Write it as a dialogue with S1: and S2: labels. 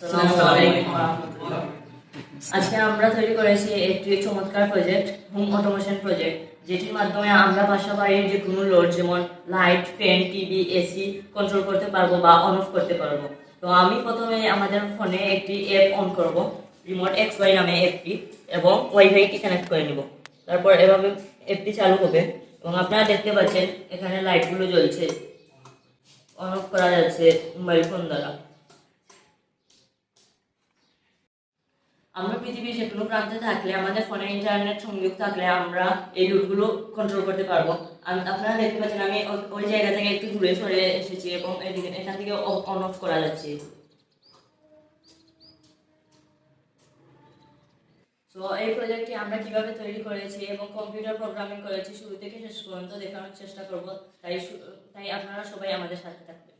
S1: আসসালামু আলাইকুম ওয়া রাহমাতুল্লাহ। আজকে আমরা তৈরি করেছি একটি চমৎকার প্রজেক্ট, হোম অটোমেশন প্রজেক্ট, যেটির মাধ্যমে আমরা বাসা বাড়ির যে কোনো লোড যেমন light, fan, TV, AC control করতে পারবো বা অন অফ করতে পারবো। তো আমি প্রথমে আমাদের ফোনে একটি অ্যাপ অন করব, রিমোট এক্স ওয়াই নামে অ্যাপটি, এবং ওয়াইফাইটি কানেক্ট করে নিব। তারপর এভাবে অ্যাপটি চালু হবে এবং আপনারা দেখতে পাচ্ছেন এখানে লাইটগুলো জ্বলছে, অন অফ করা যাচ্ছে মোবাইল ফোন দ্বারা। আমরা পৃথিবীর যে কোনো প্রান্তে থাকলে আমাদের ফোনে ইন্টারনেট সংযোগ থাকলে আমরা এই লোডগুলো কন্ট্রোল করতে পারবো। আপনারা দেখতে পাচ্ছেন আমি ওই জায়গা থেকে একটু দূরে সরে এসেছি এবং এখান থেকে অন অফ করা যাচ্ছে। তো এই প্রজেক্টটি আমরা কিভাবে তৈরি করেছি এবং কম্পিউটার প্রোগ্রামিং করেছি শুরু থেকে শেষ পর্যন্ত দেখানোর চেষ্টা করব। তাই আপনারা সবাই আমাদের সাথে থাকবেন।